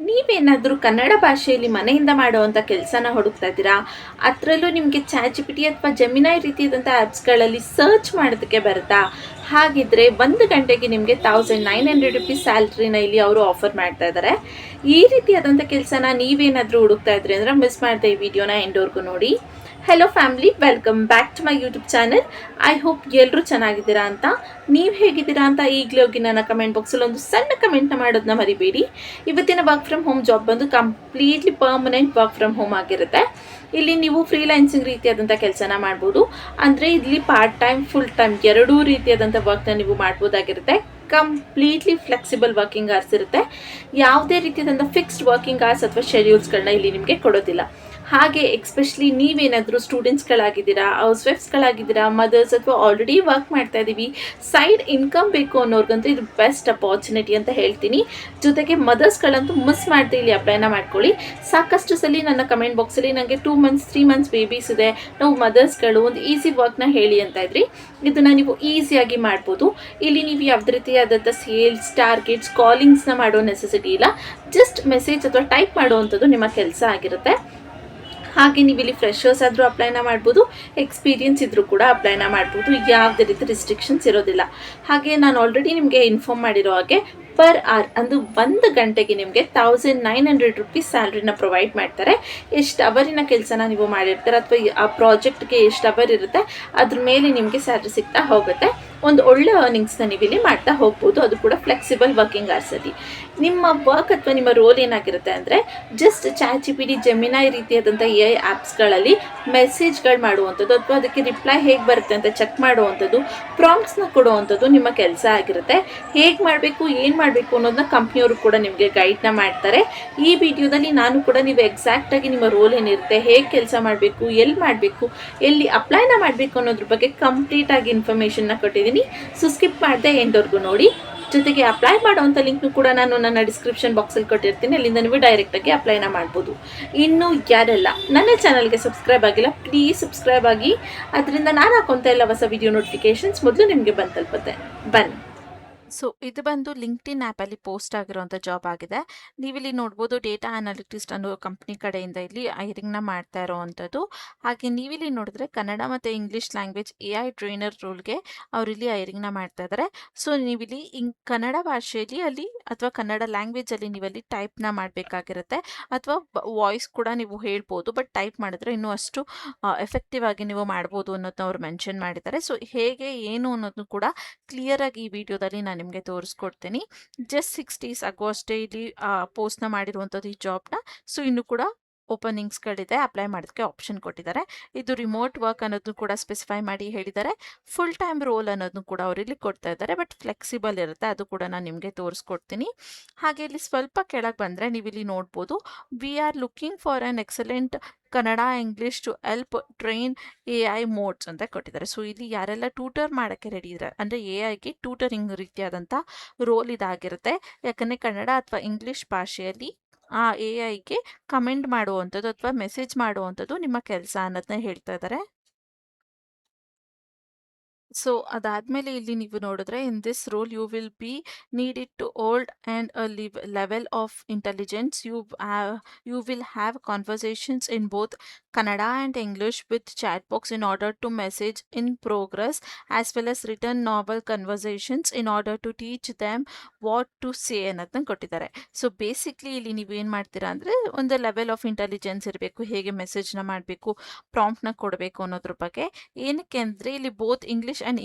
ನೀವೇನಾದರೂ ಕನ್ನಡ ಭಾಷೆಯಲ್ಲಿ ಮನೆಯಿಂದ ಮಾಡುವಂಥ ಕೆಲಸನ ಹುಡುಕ್ತಾ ಇದ್ದೀರಾ? ಅದರಲ್ಲೂ ನಿಮಗೆ ಚಾಟ್ ಜಿಪಿಟಿ ಅಥವಾ ಜೆಮಿನೈ ರೀತಿಯಾದಂಥ ಆ್ಯಪ್ಸ್ಗಳಲ್ಲಿ ಸರ್ಚ್ ಮಾಡೋದಕ್ಕೆ ಬರುತ್ತಾ? ಹಾಗಿದ್ದರೆ 1 ಗಂಟೆಗೆ ನಿಮಗೆ ₹1900 ಸ್ಯಾಲ್ರಿನ ಇಲ್ಲಿ ಅವರು ಆಫರ್ ಮಾಡ್ತಾ ಇದ್ದಾರೆ. ಈ ರೀತಿಯಾದಂಥ ಕೆಲಸನ ನೀವೇನಾದರೂ ಹುಡುಕ್ತಾ ಇದ್ರಿ ಅಂದರೆ ಮಿಸ್ ಮಾಡದೆ ಈ ವಿಡಿಯೋನ ಎಂಡ್ವರೆಗೂ ನೋಡಿ. Hello family, welcome back to my YouTube channel. I hope ಎಲ್ಲರೂ ಚೆನ್ನಾಗಿದ್ದೀರಾ ಅಂತ. ನೀವು ಹೇಗಿದ್ದೀರಾ ಅಂತ ಈಗಲೇ ಹೋಗಿ ನನ್ನ ಕಮೆಂಟ್ ಬಾಕ್ಸಲ್ಲಿ ಒಂದು ಸಣ್ಣ ಕಮೆಂಟ್ನ ಮಾಡೋದನ್ನ ಮರಿಬೇಡಿ. ಇವತ್ತಿನ ವರ್ಕ್ ಫ್ರಮ್ ಹೋಮ್ ಜಾಬ್ ಬಂದು completely permanent work from home ಆಗಿರುತ್ತೆ. ಇಲ್ಲಿ ನೀವು ಫ್ರೀಲ್ಯಾನ್ಸಿಂಗ್ ರೀತಿಯಾದಂಥ ಕೆಲಸನ ಮಾಡ್ಬೋದು. ಅಂದರೆ ಇಲ್ಲಿ ಪಾರ್ಟ್ ಟೈಮ್, ಫುಲ್ ಟೈಮ್ ಎರಡೂ ರೀತಿಯಾದಂಥ ವರ್ಕ್ನ ನೀವು ಮಾಡ್ಬೋದಾಗಿರುತ್ತೆ. ಕಂಪ್ಲೀಟ್ಲಿ ಫ್ಲೆಕ್ಸಿಬಲ್ ವರ್ಕಿಂಗ್ ಅವರ್ಸ್ ಇರುತ್ತೆ. ಯಾವುದೇ ರೀತಿಯಾದಂಥ ಫಿಕ್ಸ್ಡ್ ವರ್ಕಿಂಗ್ ಅವರ್ಸ್ ಅಥವಾ ಶೆಡ್ಯೂಲ್ಸ್ಗಳನ್ನ ಇಲ್ಲಿ ನಿಮಗೆ ಕೊಡೋದಿಲ್ಲ. ಹಾಗೆ ಎಕ್ಸ್ಪೆಷಲಿ ನೀವೇನಾದರೂ ಸ್ಟೂಡೆಂಟ್ಸ್ಗಳಾಗಿದ್ದೀರಾ, ಹೌಸ್ ವೈಫ್ಸ್ಗಳಾಗಿದ್ದೀರಾ, ಮದರ್ಸ್ ಅಥವಾ ಆಲ್ರೆಡಿ ವರ್ಕ್ ಮಾಡ್ತಾ ಇದ್ದೀವಿ, ಸೈಡ್ ಇನ್ಕಮ್ ಬೇಕು ಅನ್ನೋರ್ಗಂತೂ ಇದು ಬೆಸ್ಟ್ ಅಪಾರ್ಚುನಿಟಿ ಅಂತ ಹೇಳ್ತೀನಿ. ಜೊತೆಗೆ ಮದರ್ಸ್ಗಳಂತೂ ಮಿಸ್ ಮಾಡದೆ ಇಲ್ಲಿ ಅಪ್ಲೈನ ಮಾಡ್ಕೊಳ್ಳಿ. ಸಾಕಷ್ಟು ಸಲ ನನ್ನ ಕಮೆಂಟ್ ಬಾಕ್ಸಲ್ಲಿ ನನಗೆ 2 ಮಂತ್ಸ್ 3 ಮಂತ್ಸ್ ಬೇಬೀಸ್ ಇದೆ, ನಾವು ಮದರ್ಸ್ಗಳು ಒಂದು ಈಸಿ ವರ್ಕ್ನ ಹೇಳಿ ಅಂತ ಇದ್ರಿ. ಇದನ್ನು ನೀವು ಈಸಿಯಾಗಿ ಮಾಡ್ಬೋದು. ಇಲ್ಲಿ ನೀವು ಯಾವುದೇ ರೀತಿಯಾದಂಥ ಸೇಲ್ಸ್, ಟಾರ್ಗೆಟ್ಸ್, ಕಾಲಿಂಗ್ಸ್ನ ಮಾಡೋ ನೆಸೆಸಿಟಿ ಇಲ್ಲ. ಜಸ್ಟ್ ಮೆಸೇಜ್ ಅಥವಾ ಟೈಪ್ ಮಾಡುವಂಥದ್ದು ನಿಮ್ಮ ಕೆಲಸ ಆಗಿರುತ್ತೆ. ಹಾಗೆ ನೀವು ಇಲ್ಲಿ ಫ್ರೆಶರ್ಸ್ ಆದರೂ ಅಪ್ಲೈನ ಮಾಡ್ಬೋದು, ಎಕ್ಸ್ಪೀರಿಯನ್ಸ್ ಇದ್ದರೂ ಕೂಡ ಅಪ್ಲೈನ ಮಾಡ್ಬೋದು. ಯಾವುದೇ ರೀತಿ ರಿಸ್ಟ್ರಿಕ್ಷನ್ಸ್ ಇರೋದಿಲ್ಲ. ಹಾಗೆ ನಾನು ಆಲ್ರೆಡಿ ನಿಮಗೆ ಇನ್ಫಾರ್ಮ್ ಮಾಡಿರೋ ಹಾಗೆ ಪರ್ ಅವರ್ ಅಂದು 1 ಗಂಟೆಗೆ ನಿಮಗೆ ₹1900 ಸ್ಯಾಲ್ರಿನ ಪ್ರೊವೈಡ್ ಮಾಡ್ತಾರೆ. ಎಷ್ಟು ಅವರಿನ ಕೆಲಸನ ನೀವು ಮಾಡಿರ್ತಾರೆ ಅಥವಾ ಆ ಪ್ರಾಜೆಕ್ಟ್ಗೆ ಎಷ್ಟು ಅವರ್ ಇರುತ್ತೆ ಅದ್ರ ಮೇಲೆ ನಿಮಗೆ ಸ್ಯಾಲ್ರಿ ಸಿಗ್ತಾ ಹೋಗುತ್ತೆ. ಒಂದು ಒಳ್ಳೆ ಅರ್ನಿಂಗ್ಸ್ನ ನೀವು ಇಲ್ಲಿ ಮಾಡ್ತಾ ಹೋಗ್ಬೋದು, ಅದು ಕೂಡ ಫ್ಲೆಕ್ಸಿಬಲ್ ವರ್ಕಿಂಗ್ ಅವರ್ಸಲ್ಲಿ. ನಿಮ್ಮ ವರ್ಕ್ ಅಥವಾ ನಿಮ್ಮ ರೋಲ್ ಏನಾಗಿರುತ್ತೆ ಅಂದರೆ ಜಸ್ಟ್ ಚಾಟ್ ಜಿಪಿಟಿ, ಜೆಮಿನೈ ರೀತಿಯಾದಂಥ AI ಆ್ಯಪ್ಸ್ಗಳಲ್ಲಿ ಮೆಸೇಜ್ಗಳು ಮಾಡುವಂಥದ್ದು ಅಥವಾ ಅದಕ್ಕೆ ರಿಪ್ಲೈ ಹೇಗೆ ಬರುತ್ತೆ ಅಂತ ಚೆಕ್ ಮಾಡುವಂಥದ್ದು, ಪ್ರಾಂಪ್ಟ್ಸ್ನ ಕೊಡುವಂಥದ್ದು ನಿಮ್ಮ ಕೆಲಸ ಆಗಿರುತ್ತೆ. ಹೇಗೆ ಮಾಡಬೇಕು, ಏನು ಮಾಡಬೇಕು ಅನ್ನೋದನ್ನ ಕಂಪ್ನಿಯವರು ಕೂಡ ನಿಮಗೆ ಗೈಡ್ನ ಮಾಡ್ತಾರೆ. ಈ ವಿಡಿಯೋದಲ್ಲಿ ನಾನು ಕೂಡ ನೀವು ಎಕ್ಸಾಕ್ಟಾಗಿ ನಿಮ್ಮ ರೋಲ್ ಏನಿರುತ್ತೆ, ಹೇಗೆ ಕೆಲಸ ಮಾಡಬೇಕು, ಎಲ್ಲಿ ಮಾಡಬೇಕು, ಎಲ್ಲಿ ಅಪ್ಲೈನ ಮಾಡಬೇಕು ಅನ್ನೋದ್ರ ಬಗ್ಗೆ ಕಂಪ್ಲೀಟಾಗಿ ಇನ್ಫಾರ್ಮೇಷನ್ನ ಕೊಟ್ಟಿದ್ದೀನಿ. ಸೊ ಸ್ಕಿಪ್ ಮಾಡದೆ ಎಂಡ್ವರೆಗೂ ನೋಡಿ. ಜೊತೆಗೆ ಅಪ್ಲೈ ಮಾಡುವಂಥ ಲಿಂಕ್ನು ಕೂಡ ನಾನು ನನ್ನ ಡಿಸ್ಕ್ರಿಪ್ಷನ್ ಬಾಕ್ಸಲ್ಲಿ ಕೊಟ್ಟಿರ್ತೀನಿ. ಅಲ್ಲಿಂದ ನೀವು ಡೈರೆಕ್ಟಾಗಿ ಅಪ್ಲೈನ ಮಾಡ್ಬೋದು. ಇನ್ನು ಯಾರೆಲ್ಲ ನನ್ನ ಚಾನಲ್ಗೆ ಸಬ್ಸ್ಕ್ರೈಬ್ ಆಗಿಲ್ಲ, ಪ್ಲೀಸ್ ಸಬ್ಸ್ಕ್ರೈಬ್ ಆಗಿ. ಅದರಿಂದ ನಾನು ಹಾಕೋಂಥ ಎಲ್ಲ ಹೊಸ ವಿಡಿಯೋ ನೋಟಿಫಿಕೇಷನ್ಸ್ ಮೊದಲು ನಿಮಗೆ ಬಂದು ತಲುಪುತ್ತೆ. ಬನ್ನಿ. ಸೊ ಇದು ಬಂದು ಲಿಂಕ್ಡ್ಇನ್ ಆ್ಯಪಲ್ಲಿ ಪೋಸ್ಟ್ ಆಗಿರುವಂಥ ಜಾಬ್ ಆಗಿದೆ. ನೀವಿಲ್ಲಿ ನೋಡ್ಬೋದು, ಡೇಟಾ ಅನಾಲಿಟಿಸ್ಟ್ ಅನ್ನೋ ಕಂಪ್ನಿ ಕಡೆಯಿಂದ ಇಲ್ಲಿ ಹೈರಿಂಗ್ನ ಮಾಡ್ತಾ ಇರೋವಂಥದ್ದು. ಹಾಗೆ ನೀವಿಲ್ಲಿ ನೋಡಿದ್ರೆ ಕನ್ನಡ ಮತ್ತು ಇಂಗ್ಲೀಷ್ ಲ್ಯಾಂಗ್ವೇಜ್ AI ಟ್ರೈನರ್ ರೋಲ್ಗೆ ಅವರಿಲ್ಲಿ ಹೈರಿಂಗ್ನ ಮಾಡ್ತಾ ಇದ್ದಾರೆ. ಸೊ ನೀವಿಲ್ಲಿ ಕನ್ನಡ ಭಾಷೆಯಲ್ಲಿ ಅಲ್ಲಿ ಅಥವಾ ಕನ್ನಡ ಲ್ಯಾಂಗ್ವೇಜಲ್ಲಿ ನೀವಲ್ಲಿ ಟೈಪ್ನ ಮಾಡಬೇಕಾಗಿರುತ್ತೆ, ಅಥವಾ ವಾಯ್ಸ್ ಕೂಡ ನೀವು ಹೇಳ್ಬೋದು. ಬಟ್ ಟೈಪ್ ಮಾಡಿದ್ರೆ ಇನ್ನೂ ಅಷ್ಟು ಎಫೆಕ್ಟಿವ್ ಆಗಿ ನೀವು ಮಾಡ್ಬೋದು ಅನ್ನೋದನ್ನ ಅವ್ರು ಮೆನ್ಷನ್ ಮಾಡಿದ್ದಾರೆ. ಸೊ ಹೇಗೆ ಏನು ಅನ್ನೋದನ್ನು ಕೂಡ ಕ್ಲಿಯರಾಗಿ ಈ ವಿಡಿಯೋದಲ್ಲಿ ನಾನು ನಿಮಗೆ ತೋರಿಸ್ಕೊಡ್ತೀನಿ. ಜಸ್ಟ್ 6 days ಆಗೋ ಅಷ್ಟೇ ಇಲ್ಲಿ ಪೋಸ್ಟ್ನ ಮಾಡಿರುವಂಥದ್ದು ಈ ಜಾಬ್ನ. ಸೊ ಇನ್ನು ಕೂಡ ಓಪನಿಂಗ್ಸ್ಗಳಿದೆ, ಅಪ್ಲೈ ಮಾಡೋದಕ್ಕೆ ಆಪ್ಷನ್ ಕೊಟ್ಟಿದ್ದಾರೆ. ಇದು ರಿಮೋಟ್ ವರ್ಕ್ ಅನ್ನೋದನ್ನು ಕೂಡ ಸ್ಪೆಸಿಫೈ ಮಾಡಿ ಹೇಳಿದ್ದಾರೆ. ಫುಲ್ ಟೈಮ್ ರೋಲ್ ಅನ್ನೋದನ್ನು ಕೂಡ ಅವರಿಲ್ಲಿ ಕೊಡ್ತಾ ಇದ್ದಾರೆ, ಬಟ್ ಫ್ಲೆಕ್ಸಿಬಲ್ ಇರುತ್ತೆ, ಅದು ಕೂಡ ನಾನು ನಿಮಗೆ ತೋರಿಸ್ಕೊಡ್ತೀನಿ. ಹಾಗೆ ಇಲ್ಲಿ ಸ್ವಲ್ಪ ಕೆಳಗೆ ಬಂದರೆ ನೀವಿಲ್ಲಿ ನೋಡ್ಬೋದು, we are looking for an excellent Kannada English to help train AI models ಅಂತ ಕೊಟ್ಟಿದ್ದಾರೆ. ಸೊ ಇಲ್ಲಿ ಯಾರೆಲ್ಲ ಟ್ಯೂಟರ್ ಮಾಡೋಕ್ಕೆ ರೆಡಿ ಇದ್ದಾರೆ ಅಂದರೆ AIಗೆ ಟ್ಯೂಟರಿಂಗ್ ರೀತಿಯಾದಂಥ ರೋಲ್ ಇದಾಗಿರುತ್ತೆ. ಯಾಕಂದರೆ ಕನ್ನಡ ಅಥವಾ ಇಂಗ್ಲೀಷ್ ಭಾಷೆಯಲ್ಲಿ ಆ AIಗೆ ಕಮೆಂಟ್ ಮಾಡುವಂಥದ್ದು ಅಥವಾ ಮೆಸೇಜ್ ಮಾಡುವಂಥದ್ದು ನಿಮ್ಮ ಕೆಲಸ ಅನ್ನೋದನ್ನ ಹೇಳ್ತಾ ಇದ್ದಾರೆ. ಸೊ ಅದಾದಮೇಲೆ ಇಲ್ಲಿ ನೀವು ನೋಡಿದ್ರೆ, in this role you will be needed to hold and a level of intelligence. You will have conversations in both Kannada and English with chat box in order to message in progress as well as return normal conversations in order to teach them what to say ಅನ್ನೋದನ್ನ ಕೊಟ್ಟಿದ್ದಾರೆ. So basically ಇಲ್ಲಿ ನೀವು ಏನು ಮಾಡ್ತೀರಾ ಅಂದರೆ ಒಂದು level of intelligence ಇರಬೇಕು, ಹೇಗೆ ಮೆಸೇಜ್ನ ಮಾಡಬೇಕು, ಪ್ರಾಂಪ್ಟ್ನ ಕೊಡಬೇಕು ಅನ್ನೋದ್ರ ಬಗ್ಗೆ. ಏನಕ್ಕೆ ಅಂದರೆ ಇಲ್ಲಿ both English and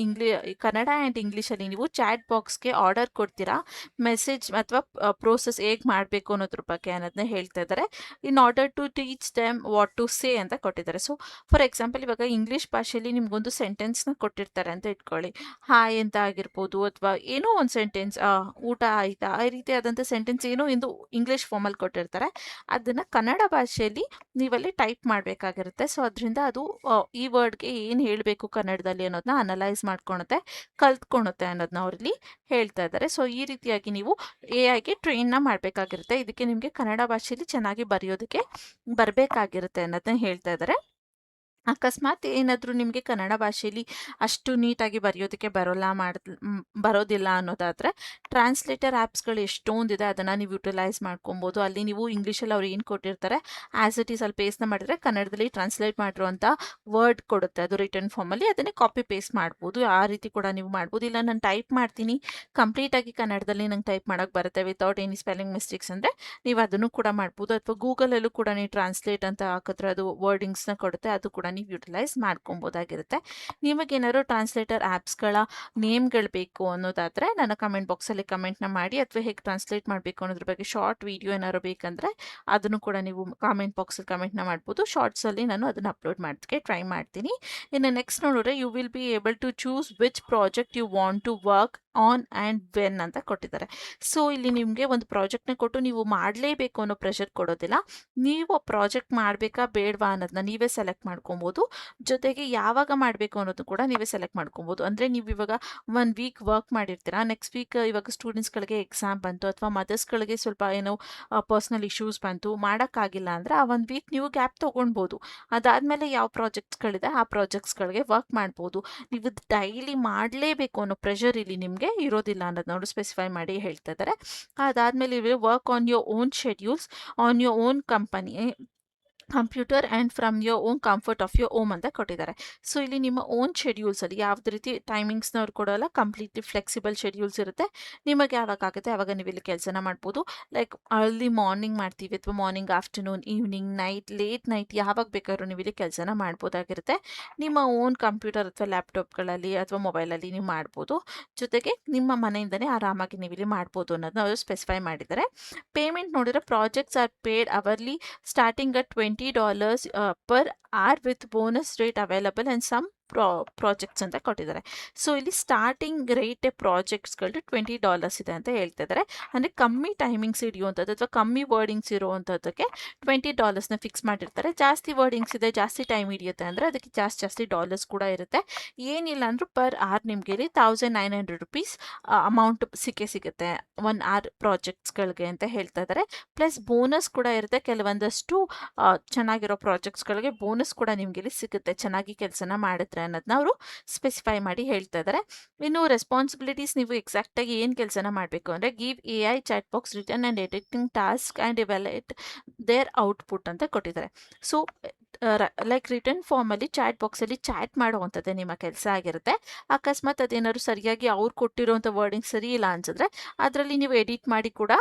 Kannada and ಇಂಗ್ಲೀಷಲ್ಲಿ ನೀವು ಚಾಟ್ ಬಾಕ್ಸ್ಗೆ ಆರ್ಡರ್ ಕೊಡ್ತೀರಾ, ಮೆಸೇಜ್ ಅಥವಾ ಪ್ರೋಸೆಸ್ ಹೇಗೆ ಮಾಡಬೇಕು ಅನ್ನೋದ್ರ ಬಗ್ಗೆ ಅನ್ನೋದನ್ನ ಹೇಳ್ತಾ ಇದ್ದಾರೆ. In order to teach them what to say ಅಂತ ಕೊಟ್ಟಿದ್ದಾರೆ. ಸೊ ಫಾರ್ ಎಕ್ಸಾಂಪಲ್ ಇವಾಗ ಇಂಗ್ಲೀಷ್ ಭಾಷೆಯಲ್ಲಿ ನಿಮ್ಗೊಂದು ಸೆಂಟೆನ್ಸ್ನ ಕೊಟ್ಟಿರ್ತಾರೆ ಅಂತ ಇಟ್ಕೊಳ್ಳಿ, ಹಾಯ್ ಅಂತ ಆಗಿರ್ಬೋದು, ಅಥವಾ ಏನೋ ಒಂದು ಸೆಂಟೆನ್ಸ್, ಊಟ ಆಯಿತಾ, ಈ ರೀತಿಯಾದಂಥ ಸೆಂಟೆನ್ಸ್ ಏನೋ ಎಂದು ಇಂಗ್ಲೀಷ್ ಫಾರ್ಮಲ್ಲಿ ಕೊಟ್ಟಿರ್ತಾರೆ. ಅದನ್ನು ಕನ್ನಡ ಭಾಷೆಯಲ್ಲಿ ನೀವಲ್ಲಿ ಟೈಪ್ ಮಾಡಬೇಕಾಗಿರುತ್ತೆ. ಸೊ ಅದರಿಂದ ಅದು ಈ ವರ್ಡ್ಗೆ ಏನು ಹೇಳಬೇಕು ಕನ್ನಡದಲ್ಲಿ ಅನ್ನೋದನ್ನ ಅನಲೈಸ್ ಮಾಡ್ಕೊಳುತ್ತೆ, ಕಲ್ತ್ಕೊಳುತ್ತೆ ಅನ್ನೋದನ್ನ ಅವರಲ್ಲಿ ಹೇಳ್ತಾ ಇದ್ದಾರೆ. ಸೊ ಈ ರೀತಿಯಾಗಿ ನೀವು AIಗೆ ಟ್ರೈನ್ನ ಮಾಡಬೇಕಾಗಿರುತ್ತೆ. ಇದಕ್ಕೆ ನಿಮಗೆ ಕನ್ನಡ ಭಾಷೆಯಲ್ಲಿ ಚೆನ್ನಾಗಿ ಬರೆಯೋದಕ್ಕೆ ಬರಬೇಕಾಗಿರುತ್ತೆ ಅನ್ನೋದನ್ನ ಹೇಳ್ತಾ ಇದ್ದಾರೆ. ಅಕಸ್ಮಾತ್ ಏನಾದರೂ ನಿಮಗೆ ಕನ್ನಡ ಭಾಷೆಯಲ್ಲಿ ಅಷ್ಟು ನೀಟಾಗಿ ಬರೆಯೋದಕ್ಕೆ ಬರೋದಿಲ್ಲ ಅನ್ನೋದಾದರೆ ಟ್ರಾನ್ಸ್ಲೇಟರ್ ಆ್ಯಪ್ಸ್ಗಳು ಎಷ್ಟೊಂದಿದೆ, ಅದನ್ನು ನೀವು ಯುಟಿಲೈಸ್ ಮಾಡ್ಕೊಬೋದು. ಅಲ್ಲಿ ನೀವು ಇಂಗ್ಲೀಷಲ್ಲಿ ಅವ್ರು ಏನು ಕೊಟ್ಟಿರ್ತಾರೆ ಆ್ಯಸ್ ಇಟ್ ಈಸ್ ಅಲ್ಲಿ ಪೇಸ್ಟ್ನ ಮಾಡಿದ್ರೆ ಕನ್ನಡದಲ್ಲಿ ಟ್ರಾನ್ಸ್ಲೇಟ್ ಮಾಡಿರುವಂಥ ವರ್ಡ್ ಕೊಡುತ್ತೆ ಅದು ರಿಟರ್ನ್ ಫಾರ್ಮಲ್ಲಿ, ಅದನ್ನೇ ಕಾಪಿ ಪೇಸ್ಟ್ ಮಾಡ್ಬೋದು. ಆ ರೀತಿ ಕೂಡ ನೀವು ಮಾಡ್ಬೋದು. ಇಲ್ಲ ನಾನು ಟೈಪ್ ಮಾಡ್ತೀನಿ ಕಂಪ್ಲೀಟಾಗಿ ಕನ್ನಡದಲ್ಲಿ ನಂಗೆ ಟೈಪ್ ಮಾಡೋಕ್ಕೆ ಬರುತ್ತೆ ವಿತೌಟ್ ಎನಿ ಸ್ಪೆಲ್ಲಿಂಗ್ ಮಿಸ್ಟೇಕ್ಸ್ ಅಂದರೆ ನೀವು ಅದನ್ನು ಕೂಡ ಮಾಡ್ಬೋದು. ಅಥವಾ ಗೂಗಲಲ್ಲೂ ಕೂಡ ನೀವು ಟ್ರಾನ್ಸ್ಲೇಟ್ ಅಂತ ಹಾಕಿದ್ರೆ ಅದು ವರ್ಡಿಂಗ್ಸ್ನ ಕೊಡುತ್ತೆ, ಅದು ಕೂಡ ನೀವು ಯುಟಿಲೈಸ್ ಮಾಡ್ಕೊಬೋದಾಗಿರುತ್ತೆ. ನಿಮಗೇನಾದ್ರು ಟ್ರಾನ್ಸ್ಲೇಟರ್ ಆ್ಯಪ್ಸ್ಗಳ ನೇಮ್ಗಳು ಬೇಕು ಅನ್ನೋದಾದರೆ ನನ್ನ ಕಮೆಂಟ್ ಬಾಕ್ಸಲ್ಲಿ ಕಮೆಂಟ್ನ ಮಾಡಿ, ಅಥವಾ ಹೇಗೆ ಟ್ರಾನ್ಸ್ಲೇಟ್ ಮಾಡಬೇಕು ಅನ್ನೋದ್ರ ಬಗ್ಗೆ ಶಾರ್ಟ್ ವಿಡಿಯೋ ಏನಾದ್ರು ಬೇಕಂದರೆ ಅದನ್ನು ಕೂಡ ನೀವು ಕಾಮೆಂಟ್ ಬಾಕ್ಸಲ್ಲಿ ಕಮೆಂಟ್ನ ಮಾಡ್ಬೋದು. ಶಾರ್ಟ್ಸಲ್ಲಿ ನಾನು ಅದನ್ನು ಅಪ್ಲೋಡ್ ಮಾಡೋದಕ್ಕೆ ಟ್ರೈ ಮಾಡ್ತೀನಿ. ಇನ್ನು ನೆಕ್ಸ್ಟ್ ನೋಡಿದ್ರೆ you will be able to choose which project you want to work on and when ಅಂತ ಕೊಟ್ಟಿದ್ದಾರೆ. ಸೊ ಇಲ್ಲಿ ನಿಮಗೆ ಒಂದು ಪ್ರಾಜೆಕ್ಟ್ನ ಕೊಟ್ಟು ನೀವು ಮಾಡಲೇಬೇಕು ಅನ್ನೋ ಪ್ರೆಷರ್ ಕೊಡೋದಿಲ್ಲ. ನೀವು ಪ್ರಾಜೆಕ್ಟ್ ಮಾಡಬೇಕಾ ಬೇಡವಾ ಅನ್ನೋದನ್ನ ನೀವೇ ಸೆಲೆಕ್ಟ್ ಮಾಡ್ಕೊಬೋದು. ಜೊತೆಗೆ ಯಾವಾಗ ಮಾಡಬೇಕು ಅನ್ನೋದು ಕೂಡ ನೀವೇ ಸೆಲೆಕ್ಟ್ ಮಾಡ್ಕೊಬೋದು. ಅಂದರೆ ನೀವು ಇವಾಗ 1 ವೀಕ್ ವರ್ಕ್ ಮಾಡಿರ್ತೀರಾ, ನೆಕ್ಸ್ಟ್ ವೀಕ್ ಇವಾಗ ಸ್ಟೂಡೆಂಟ್ಸ್ಗಳಿಗೆ ಎಕ್ಸಾಮ್ ಬಂತು ಅಥವಾ ಮದರ್ಸ್ಗಳಿಗೆ ಸ್ವಲ್ಪ ಏನೋ ಪರ್ಸ್ನಲ್ ಇಶ್ಯೂಸ್ ಬಂತು, ಮಾಡೋಕ್ಕಾಗಿಲ್ಲ ಅಂದರೆ ಆ 1 ವೀಕ್ ನೀವು ಗ್ಯಾಪ್ ತೊಗೊಳ್ಬೋದು. ಅದಾದಮೇಲೆ ಯಾವ ಪ್ರಾಜೆಕ್ಟ್ಸ್ಗಳಿದೆ ಆ ಪ್ರಾಜೆಕ್ಟ್ಸ್ಗಳಿಗೆ ವರ್ಕ್ ಮಾಡ್ಬೋದು. ನೀವು ಡೈಲಿ ಮಾಡಲೇಬೇಕು ಅನ್ನೋ ಪ್ರೆಷರ್ ಇಲ್ಲಿ ನಿಮಗೆ ಇರೋದಿಲ್ಲ ಅನ್ನೋದು ನೋಡಿ ಸ್ಪೆಸಿಫೈ ಮಾಡಿ ಹೇಳ್ತಾ ಇದ್ದಾರೆ. ಅದಾದಮೇಲೆ work on your own schedules on your own company computer and from your own comfort of your home ಅಂತ ಕೊಟ್ಟಿದ್ದಾರೆ. ಸೊ ಇಲ್ಲಿ ನಿಮ್ಮ ಓನ್ ಶೆಡ್ಯೂಲ್ಸಲ್ಲಿ ಯಾವುದೇ ರೀತಿ ಟೈಮಿಂಗ್ಸ್ನ ಅವ್ರು ಕೊಡೋಲ್ಲ, ಕಂಪ್ಲೀಟ್ಲಿ ಫ್ಲೆಕ್ಸಿಬಲ್ ಶೆಡ್ಯೂಲ್ಸ್ ಇರುತ್ತೆ. ನಿಮಗೆ ಯಾವಾಗ ಆಗುತ್ತೆ ಆವಾಗ ನೀವು ಇಲ್ಲಿ ಕೆಲಸನ ಮಾಡ್ಬೋದು. ಲೈಕ್ ಅರ್ಲಿ ಮಾರ್ನಿಂಗ್ ಮಾಡ್ತೀವಿ ಅಥವಾ morning, afternoon, evening, night, late night ಯಾವಾಗ ಬೇಕಾದ್ರೂ ನೀವು ಇಲ್ಲಿ ಕೆಲಸನ ಮಾಡ್ಬೋದಾಗಿರುತ್ತೆ. ನಿಮ್ಮ ಓನ್ ಕಂಪ್ಯೂಟರ್ ಅಥವಾ ಲ್ಯಾಪ್ಟಾಪ್ಗಳಲ್ಲಿ ಅಥವಾ ಮೊಬೈಲಲ್ಲಿ ನೀವು ಮಾಡ್ಬೋದು. ಜೊತೆಗೆ ನಿಮ್ಮ ಮನೆಯಿಂದನೇ ಆರಾಮಾಗಿ ನೀವು ಇಲ್ಲಿ ಮಾಡ್ಬೋದು ಅನ್ನೋದನ್ನ ಅವರು ಸ್ಪೆಸಿಫೈ ಮಾಡಿದ್ದಾರೆ. ಪೇಮೆಂಟ್ ನೋಡಿದ್ರೆ projects are paid hourly starting at $20 per hour with bonus rate available and some projects ಅಂತ ಕೊಟ್ಟಿದ್ದಾರೆ. ಸೊ ಇಲ್ಲಿ ಸ್ಟಾರ್ಟಿಂಗ್ ರೇಟ್ ಪ್ರಾಜೆಕ್ಟ್ಸ್ಗಳು $20 ಇದೆ ಅಂತ ಹೇಳ್ತಾ ಇದ್ದಾರೆ. ಅಂದರೆ ಕಮ್ಮಿ ಟೈಮಿಂಗ್ಸ್ ಹಿಡಿಯುವಂಥದ್ದು ಅಥವಾ ಕಮ್ಮಿ ವರ್ಡಿಂಗ್ಸ್ ಇರುವಂಥದ್ದಕ್ಕೆ $20ನ ಫಿಕ್ಸ್ ಮಾಡಿರ್ತಾರೆ. ಜಾಸ್ತಿ ವರ್ಡಿಂಗ್ಸ್ ಇದೆ, ಜಾಸ್ತಿ ಟೈಮ್ ಹಿಡಿಯುತ್ತೆ ಅಂದರೆ ಅದಕ್ಕೆ ಜಾಸ್ತಿ ಡಾಲರ್ಸ್ ಕೂಡ ಇರುತ್ತೆ. ಏನಿಲ್ಲ ಅಂದರೂ ಪರ್ ಅವರ್ ನಿಮಗೆ ಇಲ್ಲಿ $1900 ಅಮೌಂಟ್ ಸಿಗುತ್ತೆ 1 hour ಪ್ರಾಜೆಕ್ಟ್ಸ್ಗಳಿಗೆ ಅಂತ ಹೇಳ್ತಾ ಇದ್ದಾರೆ. ಪ್ಲಸ್ ಬೋನಸ್ ಕೂಡ ಇರುತ್ತೆ, ಕೆಲವೊಂದಷ್ಟು ಚೆನ್ನಾಗಿರೋ ಪ್ರಾಜೆಕ್ಟ್ಸ್ಗಳಿಗೆ ಬೋನಸ್ ಕೂಡ ನಿಮಗೆ ಇಲ್ಲಿ ಸಿಗುತ್ತೆ ಚೆನ್ನಾಗಿ ಕೆಲಸನ ಮಾಡಿದ್ರೆ ಅನ್ನೋದನ್ನ ಅವರು ಸ್ಪೆಸಿಫೈ ಮಾಡಿ ಹೇಳ್ತಾ ಇದ್ದಾರೆ. ಇನ್ನು ರೆಸ್ಪಾನ್ಸಿಬಿಲಿಟೀಸ್ ನೀವು ಎಕ್ಸಾಕ್ಟಾಗಿ ಏನು ಕೆಲಸನ ಮಾಡಬೇಕು ಅಂದರೆ give AI chat box return and editing task and evaluate their output ಅಂತ ಕೊಟ್ಟಿದ್ದಾರೆ. So like return formally chat ಬಾಕ್ಸಲ್ಲಿ ಚಾಟ್ ಮಾಡುವಂಥದ್ದೇ ನಿಮ್ಮ ಕೆಲಸ ಆಗಿರುತ್ತೆ. ಅಕಸ್ಮಾತ್ ಅದೇನಾದ್ರು ಸರಿಯಾಗಿ ಅವ್ರು ಕೊಟ್ಟಿರೋಂಥ ವರ್ಡಿಂಗ್ ಸರಿ ಇಲ್ಲ ಅನ್ಸಿದ್ರೆ ಅದರಲ್ಲಿ ನೀವು ಎಡಿಟ್ ಮಾಡಿ ಕೂಡ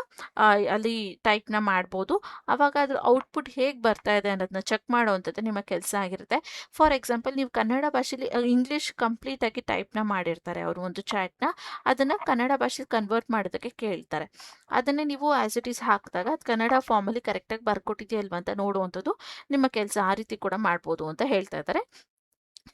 ಅಲ್ಲಿ ಟೈಪ್ನ ಮಾಡ್ಬೋದು. ಆವಾಗ ಅದ್ರ ಔಟ್ಪುಟ್ ಹೇಗೆ ಬರ್ತಾ ಇದೆ ಅನ್ನೋದನ್ನ ಚೆಕ್ ಮಾಡೋವಂಥದ್ದು ನಿಮ್ಮ ಕೆಲಸ ಆಗಿರುತ್ತೆ. ಫಾರ್ ಎಕ್ಸಾಂಪಲ್ ನೀವು ಕನ್ನಡ ಭಾಷೆಯಲ್ಲಿ ಇಂಗ್ಲೀಷ್ ಕಂಪ್ಲೀಟಾಗಿ ಟೈಪ್ನ ಮಾಡಿರ್ತಾರೆ ಅವರು ಒಂದು ಚಾಟ್ನ, ಅದನ್ನು ಕನ್ನಡ ಭಾಷೆಗೆ ಕನ್ವರ್ಟ್ ಮಾಡೋದಕ್ಕೆ ಕೇಳ್ತಾರೆ. ಅದನ್ನೇ ನೀವು ಆ್ಯಸ್ ಇಟ್ ಈಸ್ ಹಾಕಿದಾಗ ಅದು ಕನ್ನಡ ಫಾರ್ಮಲ್ಲಿ ಕರೆಕ್ಟಾಗಿ ಬರ್ಕೊಟ್ಟಿದೆಯಲ್ವ ಅಂತ ನೋಡುವಂಥದ್ದು ನಿಮ್ಮ ಕೆಲಸ. ಆ ರೀತಿ ಕೂಡ ಮಾಡ್ಬೋದು ಅಂತ ಹೇಳ್ತಾ ಇದ್ದಾರೆ.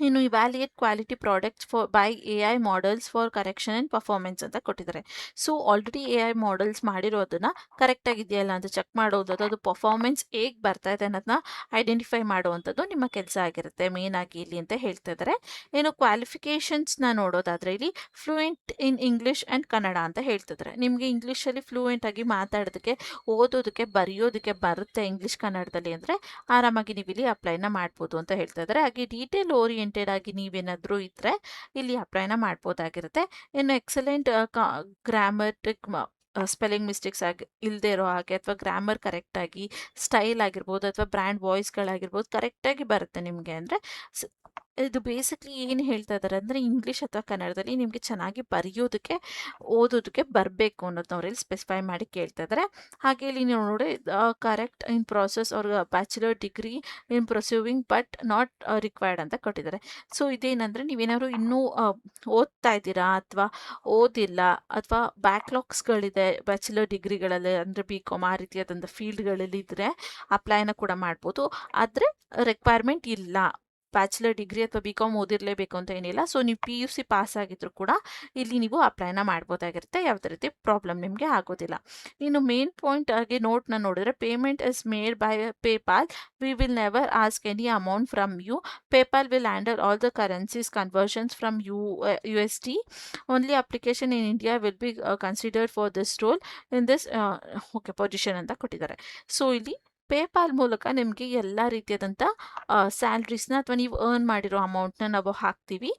ಇನ್ನು evaluate quality products by AI models for correction and performance ಅಂತ ಕೊಟ್ಟಿದ್ದಾರೆ. ಸೊ ಆಲ್ರೆಡಿ AI ಮಾಡಲ್ಸ್ ಮಾಡಿರೋದನ್ನ ಕರೆಕ್ಟಾಗಿದೆಯಲ್ಲ ಅಂತ ಚೆಕ್ ಮಾಡೋದು, ಅದು ಪರ್ಫಾರ್ಮೆನ್ಸ್ ಹೇಗೆ ಬರ್ತಾ ಇದೆ ಅನ್ನೋದನ್ನ ಐಡೆಂಟಿಫೈ ಮಾಡುವಂಥದ್ದು ನಿಮ್ಮ ಕೆಲಸ ಆಗಿರುತ್ತೆ ಮೇನ್ ಆಗಿ ಇಲ್ಲಿ ಅಂತ ಹೇಳ್ತಾ ಇದ್ದಾರೆ. ಏನು ಕ್ವಾಲಿಫಿಕೇಷನ್ಸ್ನ ನೋಡೋದಾದರೆ ಇಲ್ಲಿ fluent in English and Kannada ಅಂತ ಹೇಳ್ತಿದ್ದಾರೆ. ನಿಮಗೆ ಇಂಗ್ಲೀಷಲ್ಲಿ ಫ್ಲೂಯೆಂಟ್ ಆಗಿ ಮಾತಾಡೋದಕ್ಕೆ, ಓದೋದಕ್ಕೆ, ಬರೆಯೋದಕ್ಕೆ ಬರುತ್ತೆ ಇಂಗ್ಲೀಷ್ ಕನ್ನಡದಲ್ಲಿ ಅಂದರೆ ಆರಾಮಾಗಿ ನೀವು ಇಲ್ಲಿ ಅಪ್ಲೈನ ಮಾಡ್ಬೋದು ಅಂತ ಹೇಳ್ತಾ ಇದ್ದಾರೆ. ಹಾಗೆ ಡೀಟೇಲ್ ಓರಿಯೆಂಟೆಡ್ ಆಗಿ ನೀವೇನಾದರೂ ಇದ್ದರೆ ಇಲ್ಲಿ ಅಪ್ಲೈನ ಮಾಡ್ಬೋದಾಗಿರುತ್ತೆ. ಇನ್ನು ಎಕ್ಸಲೆಂಟ್ ಗ್ರಾಮಟಿಕ್ ಸ್ಪೆಲ್ಲಿಂಗ್ ಮಿಸ್ಟೇಕ್ಸ್ ಇಲ್ಲದೆ ಇರೋ ಹಾಗೆ ಅಥವಾ ಗ್ರಾಮರ್ ಕರೆಕ್ಟಾಗಿ, ಸ್ಟೈಲ್ ಆಗಿರ್ಬೋದು ಅಥವಾ ಬ್ರ್ಯಾಂಡ್ ವಾಯ್ಸ್ಗಳಾಗಿರ್ಬೋದು ಕರೆಕ್ಟಾಗಿ ಬರುತ್ತೆ ನಿಮಗೆ ಅಂದರೆ ಇದು ಬೇಸಿಕ್ಲಿ ಏನು ಹೇಳ್ತಾ ಇದ್ದಾರೆ ಅಂದರೆ ಇಂಗ್ಲೀಷ್ ಅಥವಾ ಕನ್ನಡದಲ್ಲಿ ನಿಮಗೆ ಚೆನ್ನಾಗಿ ಬರೆಯೋದಕ್ಕೆ, ಓದೋದಕ್ಕೆ ಬರಬೇಕು ಅನ್ನೋದನ್ನ ಅವರಲ್ಲಿ ಸ್ಪೆಸಿಫೈ ಮಾಡಿ ಕೇಳ್ತಾ ಇದ್ದಾರೆ. ಹಾಗೆ ಇಲ್ಲಿ ನೀವು ನೋಡಿ ಕರೆಕ್ಟ್ ಇನ್ ಪ್ರಾಸೆಸ್ ಅವ್ರ bachelor degree in perceiving but not required ಅಂತ ಕೊಟ್ಟಿದ್ದಾರೆ. ಸೊ ಇದೇನಂದರೆ ನೀವೇನಾದ್ರು ಇನ್ನೂ ಓದ್ತಾ ಇದ್ದೀರಾ ಅಥವಾ ಓದಿಲ್ಲ ಅಥವಾ ಬ್ಯಾಕ್ಲಾಗ್ಸ್ಗಳಿದೆ ಬ್ಯಾಚುಲರ್ ಡಿಗ್ರಿಗಳಲ್ಲಿ ಅಂದರೆ BCom ಆ ರೀತಿಯಾದಂಥ ಫೀಲ್ಡ್ಗಳಲ್ಲಿ ಇದ್ದರೆ ಅಪ್ಲೈನ ಕೂಡ ಮಾಡ್ಬೋದು. ಆದರೆ ರಿಕ್ವೈರ್ಮೆಂಟ್ ಇಲ್ಲ, ಬ್ಯಾಚುಲರ್ ಡಿಗ್ರಿ ಅಥವಾ BCom ಓದಿರಲೇಬೇಕು ಅಂತ ಏನಿಲ್ಲ. ಸೊ ನೀವು PUC ಪಾಸ್ ಆಗಿದ್ರು ಕೂಡ ಇಲ್ಲಿ ನೀವು ಅಪ್ಲೈನ ಮಾಡ್ಬೋದಾಗಿರುತ್ತೆ, ಯಾವುದೇ ರೀತಿ ಪ್ರಾಬ್ಲಮ್ ನಿಮಗೆ ಆಗೋದಿಲ್ಲ. ಇನ್ನು ಮೇನ್ ಪಾಯಿಂಟ್ ಆಗಿ ನೋಟ್ನ ನೋಡಿದ್ರೆ payment is made by PayPal, we will never ask any amount from you, PayPal will handle all the currencies conversions from USD, only application in India will be considered for this role in this position ಅಂತ ಕೊಟ್ಟಿದ್ದಾರೆ. So ಇಲ್ಲಿ PayPal ಮೂಲಕ ನಿಮಗೆ ಎಲ್ಲ ರೀತಿಯಾದಂಥ ಸ್ಯಾಲ್ರೀಸ್ನ ಅಥವಾ ನೀವು earn ಮಾಡಿರೋ ಅಮೌಂಟ್ನ ನಾವು ಹಾಕ್ತೀವಿ.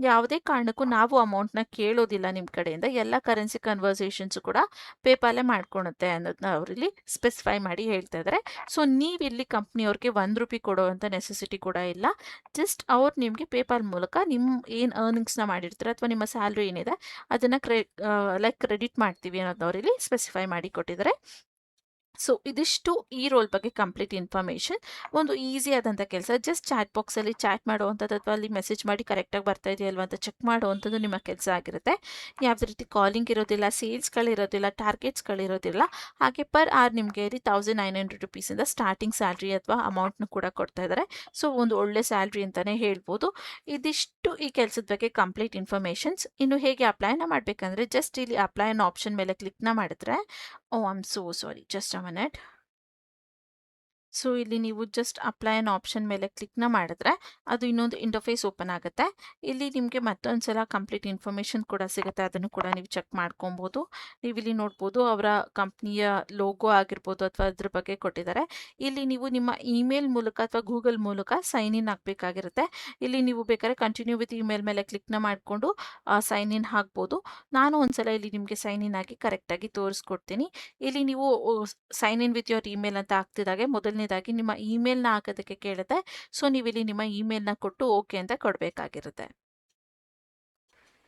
ಯಾವುದೇ ಕಾರಣಕ್ಕೂ ನಾವು ಅಮೌಂಟ್ನ ಕೇಳೋದಿಲ್ಲ ನಿಮ್ಮ ಕಡೆಯಿಂದ. ಎಲ್ಲ ಕರೆನ್ಸಿ ಕನ್ವರ್ಸೇಷನ್ಸು ಕೂಡ ಪೇಪಾಲೇ ಮಾಡ್ಕೊಳುತ್ತೆ ಅನ್ನೋದನ್ನ ಅವರಲ್ಲಿ ಸ್ಪೆಸಿಫೈ ಮಾಡಿ ಹೇಳ್ತಾ ಇದ್ದಾರೆ. ಸೊ ನೀವಿಲ್ಲಿ ಕಂಪ್ನಿಯವ್ರಿಗೆ ₹1 ಕೊಡೋವಂಥ ನೆಸೆಸಿಟಿ ಕೂಡ ಇಲ್ಲ. ಜಸ್ಟ್ ಅವ್ರು ನಿಮಗೆ ಪೇಪಾಲ್ ಮೂಲಕ ನಿಮ್ಮ ಏನು ಅರ್ನಿಂಗ್ಸ್ನ ಮಾಡಿರ್ತೀರ ಅಥವಾ ನಿಮ್ಮ ಸ್ಯಾಲ್ರಿ ಏನಿದೆ ಅದನ್ನು ಕ್ರೆಡಿಟ್ ಮಾಡ್ತೀವಿ ಅನ್ನೋದನ್ನ ಅವರಲ್ಲಿ ಸ್ಪೆಸಿಫೈ ಮಾಡಿ ಕೊಟ್ಟಿದ್ದಾರೆ. ಸೊ ಇದಿಷ್ಟು ಈ ರೋಲ್ ಬಗ್ಗೆ ಕಂಪ್ಲೀಟ್ ಇನ್ಫಾರ್ಮೇಷನ್. ಒಂದು ಈಸಿ ಆದಂಥ ಕೆಲಸ. ಜಸ್ಟ್ ಚಾಟ್ ಬಾಕ್ಸಲ್ಲಿ ಚಾಟ್ ಮಾಡುವಂಥದ್ದು ಅಥವಾ ಅಲ್ಲಿ ಮೆಸೇಜ್ ಮಾಡಿ ಕರೆಕ್ಟಾಗಿ ಬರ್ತಾ ಇದೆಯಲ್ವ ಅಂತ ಚೆಕ್ ಮಾಡುವಂಥದ್ದು ನಿಮ್ಮ ಕೆಲಸ ಆಗಿರುತ್ತೆ. ಯಾವುದೇ ರೀತಿ ಕಾಲಿಂಗ್ ಇರೋದಿಲ್ಲ, ಸೇಲ್ಸ್ಗಳಿರೋದಿಲ್ಲ, ಟಾರ್ಗೆಟ್ಸ್ಗಳಿರೋದಿಲ್ಲ. ಹಾಗೆ ಪರ್ ಆರ್ ನಿಮಗೆ ಇಲ್ಲಿ ₹1900 ಸ್ಟಾರ್ಟಿಂಗ್ ಸ್ಯಾಲ್ರಿ ಅಥವಾ ಅಮೌಂಟ್ನ ಕೂಡ ಕೊಡ್ತಾ ಇದ್ದಾರೆ. ಸೊ ಒಂದು ಒಳ್ಳೆ ಸ್ಯಾಲ್ರಿ ಅಂತಲೇ ಹೇಳ್ಬೋದು. ಇದಿಷ್ಟು ಈ ಕೆಲಸದ ಬಗ್ಗೆ ಕಂಪ್ಲೀಟ್ ಇನ್ಫಾರ್ಮೇಷನ್ಸ್. ಇನ್ನು ಹೇಗೆ ಅಪ್ಲೈನ ಮಾಡಬೇಕಂದ್ರೆ ಜಸ್ಟ್ ಇಲ್ಲಿ ಅಪ್ಲೈ ಅನ್ನೋ ಆಪ್ಷನ್ ಮೇಲೆ ಕ್ಲಿಕ್ನ ಮಾಡಿದ್ರೆ, oh I am so sorry, just a minute. So ಇಲ್ಲಿ ನೀವು ಜಸ್ಟ್ ಅಪ್ಲೈ ಅನ್ನೋ ಆಪ್ಷನ್ ಮೇಲೆ ಕ್ಲಿಕ್ನ ಮಾಡಿದ್ರೆ ಅದು ಇನ್ನೊಂದು ಇಂಟರ್ಫೇಸ್ ಓಪನ್ ಆಗುತ್ತೆ. ಇಲ್ಲಿ ನಿಮಗೆ ಮತ್ತೊಂದು ಸಲ ಕಂಪ್ಲೀಟ್ ಇನ್ಫಾರ್ಮೇಷನ್ ಕೂಡ ಸಿಗುತ್ತೆ. ಅದನ್ನು ಕೂಡ ನೀವು ಚೆಕ್ ಮಾಡ್ಕೊಬೋದು. ನೀವು ಇಲ್ಲಿ ನೋಡ್ಬೋದು ಅವರ ಕಂಪ್ನಿಯ ಲೋಗೋ ಆಗಿರ್ಬೋದು ಅಥವಾ ಅದ್ರ ಬಗ್ಗೆ ಕೊಟ್ಟಿದ್ದಾರೆ. ಇಲ್ಲಿ ನೀವು ನಿಮ್ಮ ಇಮೇಲ್ ಮೂಲಕ ಅಥವಾ ಗೂಗಲ್ ಮೂಲಕ ಸೈನ್ ಇನ್ ಆಗಬೇಕಾಗಿರುತ್ತೆ. ಇಲ್ಲಿ ನೀವು ಬೇಕಾದ್ರೆ ಕಂಟಿನ್ಯೂ ವಿತ್ ಇಮೇಲ್ ಮೇಲೆ ಕ್ಲಿಕ್ನ ಮಾಡಿಕೊಂಡು ಸೈನ್ ಇನ್ ಹಾಕ್ಬೋದು. ನಾನು ಒಂದ್ಸಲ ಇಲ್ಲಿ ನಿಮಗೆ ಸೈನ್ ಇನ್ ಆಗಿ ಕರೆಕ್ಟಾಗಿ ತೋರಿಸ್ಕೊಡ್ತೀನಿ. ಇಲ್ಲಿ ನೀವು sign in with your email ಅಂತ ಆಗ್ತಿದ್ದಾಗೆ ಮೊದಲನೇದಾಗಿ ನಿಮ್ಮ ಇಮೇಲ್ನ ಹಾಕೋದಕ್ಕೆ ಕೇಳುತ್ತೆ. ಸೊ ನೀವಿಲ್ಲಿ ನಿಮ್ಮ ಇಮೇಲ್ನ ಕೊಟ್ಟು ಓಕೆ ಅಂತ ಕೊಡಬೇಕಾಗಿರುತ್ತೆ.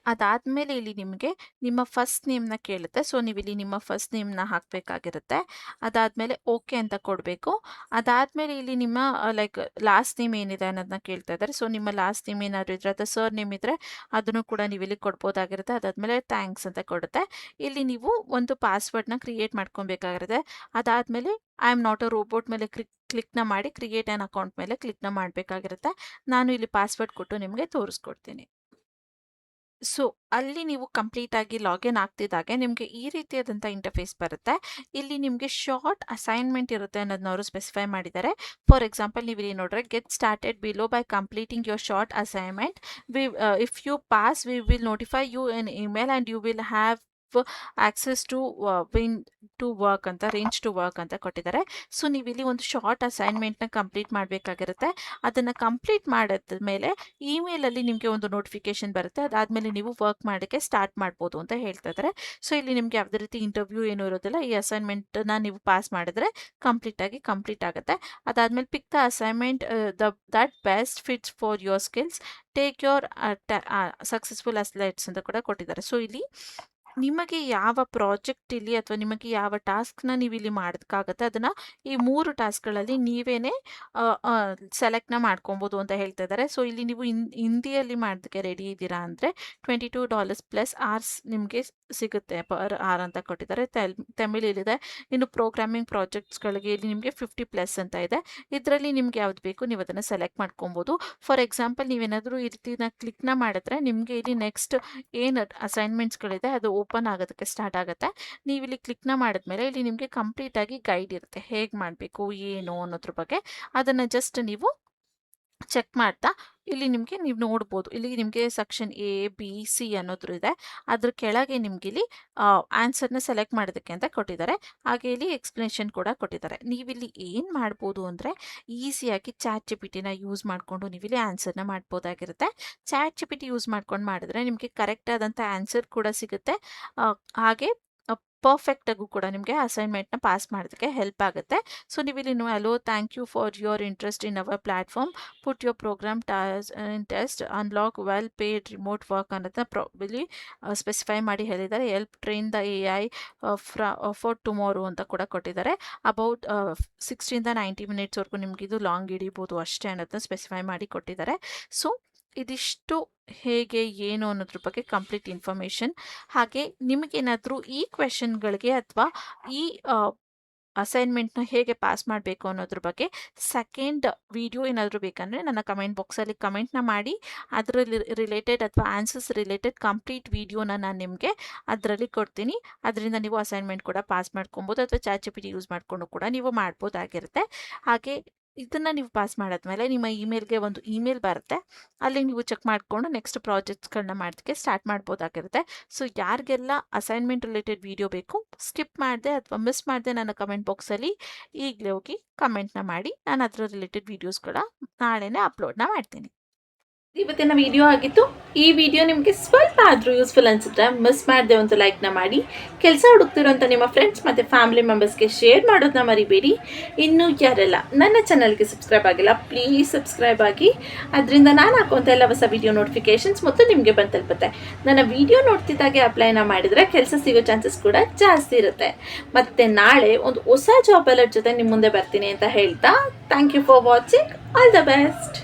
ಅದಾದಮೇಲೆ ಇಲ್ಲಿ ನಿಮಗೆ ನಿಮ್ಮ ಫಸ್ಟ್ ನೇಮ್ನ ಕೇಳುತ್ತೆ. ಸೊ ನೀವಿಲ್ಲಿ ನಿಮ್ಮ ಫಸ್ಟ್ ನೇಮ್ನ ಹಾಕಬೇಕಾಗಿರುತ್ತೆ. ಅದಾದಮೇಲೆ ಓಕೆ ಅಂತ ಕೊಡಬೇಕು. ಅದಾದಮೇಲೆ ಇಲ್ಲಿ ನಿಮ್ಮ ಲಾಸ್ಟ್ ನೇಮ್ ಏನಿದೆ ಅನ್ನೋದನ್ನ ಕೇಳ್ತಾ ಇದ್ದಾರೆ. ಸೊ ನಿಮ್ಮ ಲಾಸ್ಟ್ ನೇಮ್ ಏನಾದರೂ ಇದ್ರೆ ಅಥವಾ ಸರ್ ನೇಮ್ ಇದ್ದರೆ ಅದನ್ನು ಕೂಡ ನೀವಿಲ್ಲಿ ಕೊಡ್ಬೋದಾಗಿರುತ್ತೆ. ಅದಾದಮೇಲೆ ಥ್ಯಾಂಕ್ಸ್ ಅಂತ ಕೊಡುತ್ತೆ. ಇಲ್ಲಿ ನೀವು ಒಂದು ಪಾಸ್ವರ್ಡ್ನ ಕ್ರಿಯೇಟ್ ಮಾಡ್ಕೊಬೇಕಾಗಿರುತ್ತೆ. ಅದಾದಮೇಲೆ I am not a robot ಮೇಲೆ ಕ್ಲಿಕ್ನ ಮಾಡಿ ಕ್ರಿಯೇಟ್ ಆ್ಯನ್ ಅಕೌಂಟ್ ಮೇಲೆ ಕ್ಲಿಕ್ನ ಮಾಡಬೇಕಾಗಿರುತ್ತೆ. ನಾನು ಇಲ್ಲಿ ಪಾಸ್ವರ್ಡ್ ಕೊಟ್ಟು ನಿಮಗೆ ತೋರಿಸ್ಕೊಡ್ತೀನಿ. ಸೊ ಅಲ್ಲಿ ನೀವು ಕಂಪ್ಲೀಟ್ ಆಗಿ ಲಾಗಿನ್ ಆಗ್ತಿದ್ದಾಗೆ ನಿಮಗೆ ಈ ರೀತಿಯಾದಂಥ ಇಂಟರ್ಫೇಸ್ ಬರುತ್ತೆ. ಇಲ್ಲಿ ನಿಮಗೆ ಶಾರ್ಟ್ ಅಸೈನ್ಮೆಂಟ್ ಇರುತ್ತೆ ಅನ್ನೋದನ್ನ ಅವರು ಸ್ಪೆಸಿಫೈ ಮಾಡಿದ್ದಾರೆ. ಫಾರ್ ಎಕ್ಸಾಂಪಲ್ ನೀವು ಇಲ್ಲಿ ನೋಡ್ರೆ get started below by completing your short assignment. If you pass we will notify you in email and you will have access to work ಅಂತ ರೇಂಜ್ ಟು ವರ್ಕ್ ಅಂತ ಕೊಟ್ಟಿದ್ದಾರೆ. ಸೊ ನೀವಿಲ್ಲಿ ಒಂದು short ಅಸೈನ್ಮೆಂಟ್ನ complete ಮಾಡಬೇಕಾಗಿರುತ್ತೆ. ಅದನ್ನು complete ಮಾಡಿದ ಮೇಲೆ ಇಮೇಲಲ್ಲಿ ನಿಮಗೆ ಒಂದು ನೋಟಿಫಿಕೇಶನ್ ಬರುತ್ತೆ. ಅದಾದಮೇಲೆ ನೀವು ವರ್ಕ್ ಮಾಡೋಕ್ಕೆ ಸ್ಟಾರ್ಟ್ ಮಾಡ್ಬೋದು ಅಂತ ಹೇಳ್ತಾ ಇದ್ದಾರೆ. ಸೊ ಇಲ್ಲಿ ನಿಮಗೆ ಯಾವುದೇ ರೀತಿ ಇಂಟರ್ವ್ಯೂ ಏನೂ ಇರೋದಿಲ್ಲ. ಈ ಅಸೈನ್ಮೆಂಟನ್ನು ನೀವು ಪಾಸ್ ಮಾಡಿದ್ರೆ ಕಂಪ್ಲೀಟ್ ಆಗುತ್ತೆ. ಅದಾದಮೇಲೆ pick the assignment that best fits for your skills, take your successful athletes ಅಂತ ಕೂಡ ಕೊಟ್ಟಿದ್ದಾರೆ. ಸೊ ಇಲ್ಲಿ ನಿಮಗೆ ಯಾವ ಪ್ರಾಜೆಕ್ಟ್ ಇಲ್ಲಿ ಅಥವಾ ನಿಮಗೆ ಯಾವ ಟಾಸ್ಕ್ನ ನೀವು ಇಲ್ಲಿ ಮಾಡೋದಕ್ಕಾಗತ್ತೆ ಅದನ್ನು ಈ 3 ಟಾಸ್ಕ್ಗಳಲ್ಲಿ ನೀವೇನೇ ಸೆಲೆಕ್ಟ್ನ ಮಾಡ್ಕೊಬೋದು ಅಂತ ಹೇಳ್ತಾ ಇದ್ದಾರೆ. ಸೊ ಇಲ್ಲಿ ನೀವು ಹಿಂದಿಯಲ್ಲಿ ಮಾಡೋದಕ್ಕೆ ರೆಡಿ ಇದ್ದೀರಾ ಅಂದರೆ $22 ಪ್ಲಸ್ ಆರ್ಸ್ ನಿಮಗೆ ಸಿಗುತ್ತೆ ಪರ್ ಆರ್ ಅಂತ ಕೊಟ್ಟಿದ್ದಾರೆ. ತಮಿಳಲ್ಲಿದೆ. ಇನ್ನು ಪ್ರೋಗ್ರಾಮಿಂಗ್ ಪ್ರಾಜೆಕ್ಟ್ಸ್ಗಳಿಗೆ ಇಲ್ಲಿ ನಿಮಗೆ 50+ ಅಂತ ಇದೆ. ಇದರಲ್ಲಿ ನಿಮ್ಗೆ ಯಾವ್ದು ಬೇಕು ನೀವು ಅದನ್ನು ಸೆಲೆಕ್ಟ್ ಮಾಡ್ಕೊಬೋದು. ಫಾರ್ ಎಕ್ಸಾಂಪಲ್ ನೀವೇನಾದರೂ ಈ ರೀತಿನ ಕ್ಲಿಕ್ನ ಮಾಡಿದ್ರೆ ನಿಮಗೆ ಇಲ್ಲಿ ನೆಕ್ಸ್ಟ್ ಏನು ಅಸೈನ್ಮೆಂಟ್ಸ್ಗಳಿದೆ ಅದು ಓಪನ್ ಆಗೋದಕ್ಕೆ ಸ್ಟಾರ್ಟ್ ಆಗುತ್ತೆ. ನೀವು ಇಲ್ಲಿ ಕ್ಲಿಕ್ನ ಮಾಡಿದ್ಮೇಲೆ ಇಲ್ಲಿ ನಿಮಗೆ ಕಂಪ್ಲೀಟಾಗಿ ಗೈಡ್ ಇರುತ್ತೆ ಹೇಗೆ ಮಾಡಬೇಕು ಏನು ಅನ್ನೋದ್ರ ಬಗ್ಗೆ. ಅದನ್ನು ಜಸ್ಟ್ ನೀವು ಚೆಕ್ ಮಾಡ್ತಾ ಇಲ್ಲಿ ನಿಮಗೆ ನೀವು ನೋಡ್ಬೋದು. ಇಲ್ಲಿ ನಿಮಗೆ ಸೆಕ್ಷನ್ ಎ ಬಿ ಸಿ ಅನ್ನೋದ್ರ ಇದೆ. ಅದ್ರ ಕೆಳಗೆ ನಿಮ್ಗೆ ಇಲ್ಲಿ ಆನ್ಸರ್ನ ಸೆಲೆಕ್ಟ್ ಮಾಡೋದಕ್ಕೆ ಅಂತ ಕೊಟ್ಟಿದ್ದಾರೆ. ಹಾಗೆ ಇಲ್ಲಿ ಎಕ್ಸ್ಪ್ಲನೇಷನ್ ಕೂಡ ಕೊಟ್ಟಿದ್ದಾರೆ. ನೀವಿಲ್ಲಿ ಏನು ಮಾಡ್ಬೋದು ಅಂದರೆ ಈಸಿಯಾಗಿ ಚಾಟ್ ಜಿಪಿಟಿನ ಯೂಸ್ ಮಾಡಿಕೊಂಡು ನೀವಿಲ್ಲಿ ಆನ್ಸರ್ನ ಮಾಡ್ಬೋದಾಗಿರುತ್ತೆ. ಚಾಟ್ ಜಿಪಿಟಿ ಯೂಸ್ ಮಾಡ್ಕೊಂಡು ಮಾಡಿದ್ರೆ ನಿಮಗೆ ಕರೆಕ್ಟ್ ಆದಂಥ ಆನ್ಸರ್ ಕೂಡ ಸಿಗುತ್ತೆ. ಹಾಗೆ ಪರ್ಫೆಕ್ಟಾಗೂ ಕೂಡ ನಿಮಗೆ ಅಸೈನ್ಮೆಂಟ್ನ ಪಾಸ್ ಮಾಡೋದಕ್ಕೆ ಹೆಲ್ಪ್ ಆಗುತ್ತೆ. ಸೊ ನೀವಿಲ್ಲಿ hello thank you for your interest in our platform, put your program test, unlock well paid remote work ಅನ್ನೋದನ್ನ ಇಲ್ಲಿ ಸ್ಪೆಸಿಫೈ ಮಾಡಿ ಹೇಳಿದ್ದಾರೆ. Help train the AI for tomorrow ಅಂತ ಕೂಡ ಕೊಟ್ಟಿದ್ದಾರೆ. ಅಬೌಟ್ 60-90 ಮಿನಿಟ್ಸ್ವರೆಗೂ ನಿಮ್ಗೆ ಇದು ಲಾಂಗ್ ಹಿಡಿಬೋದು ಅಷ್ಟೇ ಅನ್ನೋದನ್ನ ಸ್ಪೆಸಿಫೈ ಮಾಡಿ ಕೊಟ್ಟಿದ್ದಾರೆ. ಸೊ ಇದಿಷ್ಟು ಹೇಗೆ ಏನು ಅನ್ನೋದ್ರ ಬಗ್ಗೆ ಕಂಪ್ಲೀಟ್ ಇನ್ಫಾರ್ಮೇಷನ್. ಹಾಗೆ ನಿಮಗೇನಾದರೂ ಈ ಕ್ವೆಶನ್ಗಳಿಗೆ ಅಥವಾ ಈ ಅಸೈನ್ಮೆಂಟ್ನ ಹೇಗೆ ಪಾಸ್ ಮಾಡಬೇಕು ಅನ್ನೋದ್ರ ಬಗ್ಗೆ ಸೆಕೆಂಡ್ ವಿಡಿಯೋ ಏನಾದರೂ ಬೇಕಂದರೆ ನನ್ನ ಕಮೆಂಟ್ ಬಾಕ್ಸಲ್ಲಿ ಕಮೆಂಟ್ನ ಮಾಡಿ ಅದರಲ್ಲಿ ರಿಲೇಟೆಡ್ ಅಥವಾ ಆನ್ಸರ್ಸ್ ರಿಲೇಟೆಡ್ ಕಂಪ್ಲೀಟ್ ವಿಡಿಯೋನ ನಾನು ನಿಮಗೆ ಅದರಲ್ಲಿ ಕೊಡ್ತೀನಿ. ಅದರಿಂದ ನೀವು ಅಸೈನ್ಮೆಂಟ್ ಕೂಡ ಪಾಸ್ ಮಾಡ್ಕೊಬೋದು ಅಥವಾ ಚಾಟ್ ಜಿಪಿಟಿ ಯೂಸ್ ಮಾಡಿಕೊಂಡು ಕೂಡ ನೀವು ಮಾಡ್ಬೋದಾಗಿರುತ್ತೆ. ಹಾಗೆ ಇದನ್ನು ನೀವು ಪಾಸ್ ಮಾಡಾದ್ಮೇಲೆ ನಿಮ್ಮ ಇಮೇಲ್ಗೆ ಒಂದು ಇಮೇಲ್ ಬರುತ್ತೆ. ಅಲ್ಲಿ ನೀವು ಚೆಕ್ ಮಾಡಿಕೊಂಡು ನೆಕ್ಸ್ಟ್ ಪ್ರಾಜೆಕ್ಟ್ಸ್ಗಳನ್ನ ಮಾಡೋದಕ್ಕೆ ಸ್ಟಾರ್ಟ್ ಮಾಡ್ಬೋದಾಗಿರುತ್ತೆ. ಸೊ ಯಾರಿಗೆಲ್ಲ ಅಸೈನ್ಮೆಂಟ್ ರಿಲೇಟೆಡ್ ವಿಡಿಯೋ ಬೇಕು, ಸ್ಕಿಪ್ ಮಾಡಿದೆ ಅಥವಾ ಮಿಸ್ ಮಾಡಿದೆ ನನ್ನ ಕಮೆಂಟ್ ಬಾಕ್ಸಲ್ಲಿ ಈಗಲೇ ಹೋಗಿ ಕಮೆಂಟ್ನ ಮಾಡಿ. ನಾನು ಅದರ ರಿಲೇಟೆಡ್ ವೀಡಿಯೋಸ್ಗಳ ನಾಳೆನೇ ಅಪ್ಲೋಡ್ನ ಮಾಡ್ತೀನಿ. ಇವತ್ತಿನ ವಿಡಿಯೋ ಆಗಿತ್ತು. ಈ ವಿಡಿಯೋ ನಿಮಗೆ ಸ್ವಲ್ಪ ಆದರೂ ಯೂಸ್ಫುಲ್ ಅನಿಸಿದ್ರೆ ಮಿಸ್ ಮಾಡದೆ ಒಂದು ಲೈಕ್ನ ಮಾಡಿ. ಕೆಲಸ ಹುಡುಕ್ತಿರೋಂಥ ನಿಮ್ಮ ಫ್ರೆಂಡ್ಸ್ ಮತ್ತು ಫ್ಯಾಮಿಲಿ ಮೆಂಬರ್ಸ್ಗೆ ಶೇರ್ ಮಾಡೋದನ್ನ ಮರಿಬೇಡಿ. ಇನ್ನೂ ಯಾರೆಲ್ಲ ನನ್ನ ಚಾನಲ್ಗೆ ಸಬ್ಸ್ಕ್ರೈಬ್ ಆಗಿಲ್ಲ, ಪ್ಲೀಸ್ ಸಬ್ಸ್ಕ್ರೈಬ್ ಆಗಿ. ಅದರಿಂದ ನಾನು ಹಾಕುವಂಥ ಎಲ್ಲ ಹೊಸ ವಿಡಿಯೋ ನೋಟಿಫಿಕೇಷನ್ಸ್ ಮತ್ತು ನಿಮಗೆ ಬಂದು ತಲುಪುತ್ತೆ. ನನ್ನ ವಿಡಿಯೋ ನೋಡ್ತಿದ್ದಾಗೆ ಅಪ್ಲೈನ ಮಾಡಿದರೆ ಕೆಲಸ ಸಿಗೋ ಚಾನ್ಸಸ್ ಕೂಡ ಜಾಸ್ತಿ ಇರುತ್ತೆ. ಮತ್ತು ನಾಳೆ ಒಂದು ಹೊಸ ಜಾಬ್ ಅಲರ್ಟ್ ಜೊತೆ ನಿಮ್ಮ ಮುಂದೆ ಬರ್ತೀನಿ ಅಂತ ಹೇಳ್ತಾ, thank you for watching. All the best.